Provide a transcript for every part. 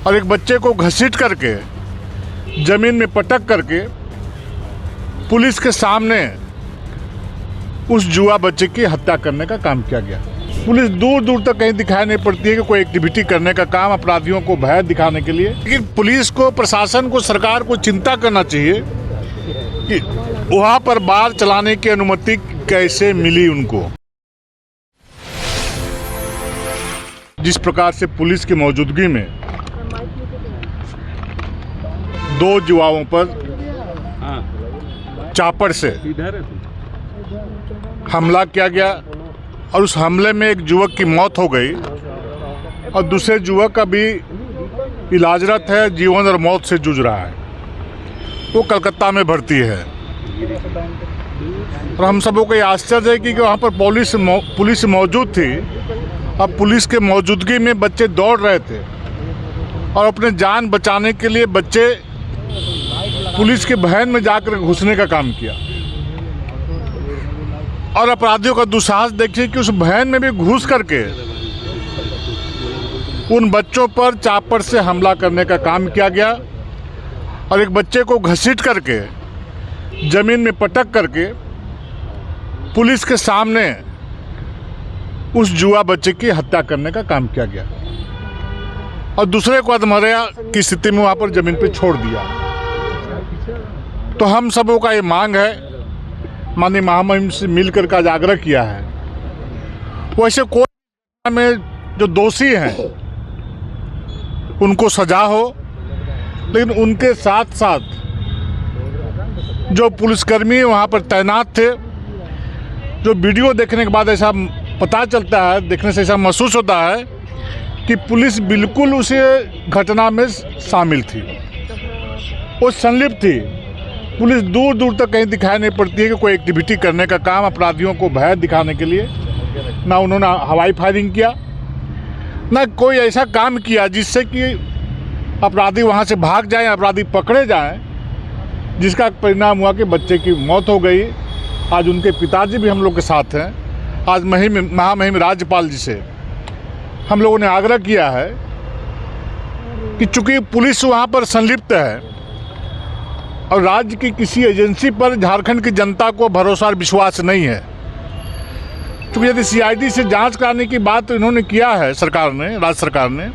और एक बच्चे को घसीट करके ज़मीन में पटक करके पुलिस के सामने उस जुआ बच्चे की हत्या करने का काम किया गया। पुलिस दूर दूर तक कहीं दिखाई नहीं पड़ती है कि कोई एक्टिविटी करने का काम अपराधियों को भय दिखाने के लिए। लेकिन पुलिस को, प्रशासन को, सरकार को चिंता करना चाहिए कि वहाँ पर बार चलाने की अनुमति कैसे मिली उनको। जिस प्रकार से पुलिस की मौजूदगी में 2 युवाओं पर चापड़ से हमला किया गया और उस हमले में एक युवक की मौत हो गई और दूसरे युवक अभी इलाजरत है, जीवन और मौत से जूझ रहा है। वो कलकत्ता में भर्ती है और हम सबों को ये आश्चर्य है कि वहाँ पर पुलिस मौजूद थी। अब पुलिस के मौजूदगी में बच्चे दौड़ रहे थे और अपने जान बचाने के लिए बच्चे पुलिस के वैन में जाकर घुसने का काम किया। और अपराधियों का दुस्साहस देखिए कि उस वैन में भी घुस करके उन बच्चों पर चापड़ से हमला करने का काम किया गया और एक बच्चे को घसीट करके ज़मीन में पटक करके पुलिस के सामने उस जुआ बच्चे की हत्या करने का काम किया गया और दूसरे को अधमरा की स्थिति में वहाँ पर ज़मीन पर छोड़ दिया। तो हम सबों का ये मांग है, माननीय महामहिम से मिलकर का आग्रह किया है, वैसे कोई में जो दोषी हैं उनको सजा हो, लेकिन उनके साथ साथ जो पुलिसकर्मी वहाँ पर तैनात थे, जो वीडियो देखने के बाद ऐसा पता चलता है, देखने से ऐसा महसूस होता है कि पुलिस बिल्कुल उस घटना में शामिल थी, वो संलिप्त थी। पुलिस दूर दूर तक कहीं दिखाई नहीं पड़ती है कि कोई एक्टिविटी करने का काम अपराधियों को भय दिखाने के लिए। ना उन्होंने हवाई फायरिंग किया, ना कोई ऐसा काम किया जिससे कि अपराधी वहां से भाग जाएं, अपराधी पकड़े जाएं, जिसका परिणाम हुआ कि बच्चे की मौत हो गई। आज उनके पिताजी भी हम लोग के साथ हैं। आज महामहिम राज्यपाल जी से हम लोगों ने आग्रह किया है कि चूंकि पुलिस वहाँ पर संलिप्त है और राज्य की किसी एजेंसी पर झारखंड की जनता को भरोसा और विश्वास नहीं है, क्योंकि यदि सीआईडी से जांच कराने की बात इन्होंने किया है सरकार ने, राज्य सरकार ने,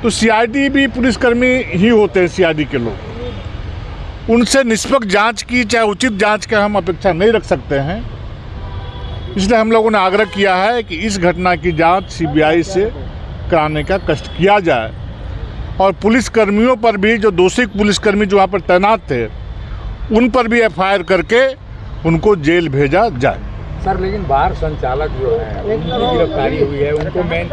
तो सीआईडी भी पुलिसकर्मी ही होते हैं। सीआईडी के लोग, उनसे निष्पक्ष जांच की, चाहे उचित जांच का हम अपेक्षा नहीं रख सकते हैं। इसलिए हम लोगों ने आग्रह किया है कि इस घटना की जांच सीबीआई से कराने का कष्ट किया जाए और पुलिसकर्मियों पर भी, जो दोषी पुलिसकर्मी जो वहाँ पर तैनात थे, उन पर भी एफआईआर करके उनको जेल भेजा जाए। सर, लेकिन बार संचालक जो है उनकी गिरफ्तारी हुई है, उनको मेन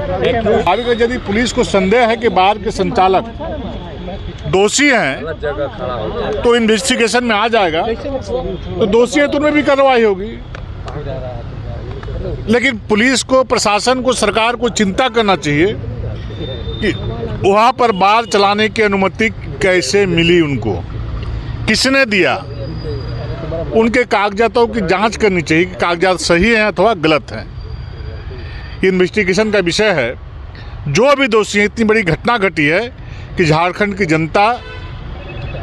यदि पुलिस को संदेह है कि बार के संचालक दोषी हैं तो इन्वेस्टिगेशन में आ जाएगा, तो दोषी है तो उनमें भी कार्रवाई होगी। लेकिन पुलिस को, प्रशासन को, सरकार को चिंता करना चाहिए कि वहाँ पर बार चलाने की अनुमति कैसे मिली उनको, किसने दिया। उनके कागजातों की जांच करनी चाहिए कि कागजात सही हैं अथवा गलत हैं। इन्वेस्टिगेशन का विषय है। जो भी दोषी है, इतनी बड़ी घटना घटी है कि झारखंड की जनता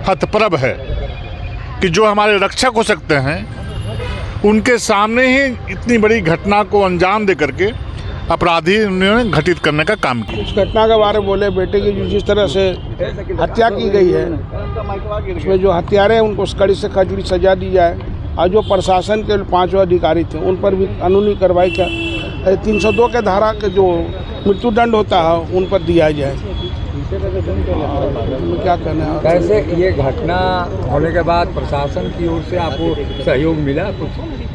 हतप्रभ है कि जो हमारे रक्षक हो सकते हैं उनके सामने ही इतनी बड़ी घटना को अंजाम दे करके अपराधी ने घटित करने का काम किया। इस घटना के बारे में बोले, बेटे की जिस तरह से हत्या की गई है, उसमें जो हत्यारे हैं उनको कड़ी से कड़ी सजा दी जाए और जो प्रशासन के 5 अधिकारी थे उन पर भी कानूनी कार्रवाई का 302 के धारा के जो मृत्युदंड होता है उन पर दिया जाए। क्या कहना है? कैसे ये घटना होने के बाद प्रशासन की ओर से आपको सहयोग मिला? कुछ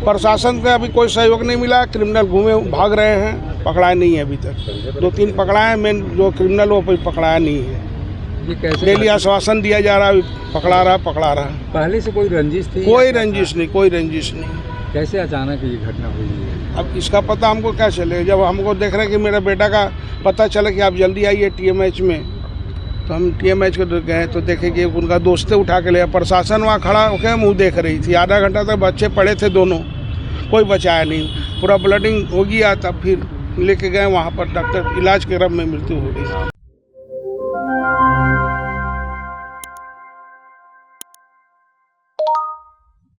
प्रशासन का अभी कोई सहयोग नहीं मिला। क्रिमिनल घूमे भाग रहे हैं, पकड़ाए नहीं है अभी तक। 2-3 पकड़ाए, मेन जो क्रिमिनल वो पकड़ाया नहीं है। ये कैसे? डेली आश्वासन दिया जा रहा है, पकड़ा रहा। पहले से कोई रंजिश थी? कोई रंजिश नहीं। कैसे अचानक ये घटना हुई है? अब इसका पता हमको क्या चले? जब हमको देख रहे हैं कि मेरा बेटा का पता चला कि आप जल्दी आइए TMH में, तो हम TMH को गए तो देखे कि उनका दोस्ते उठा के ले। प्रशासन वहाँ खड़ा होकर मुँह देख रही थी। आधा घंटा तक बच्चे पड़े थे दोनों, कोई बचाया नहीं। पूरा ब्लडिंग हो गया, तब फिर लेके गए वहाँ पर, डॉक्टर इलाज के क्रम में मृत्यु हो गई।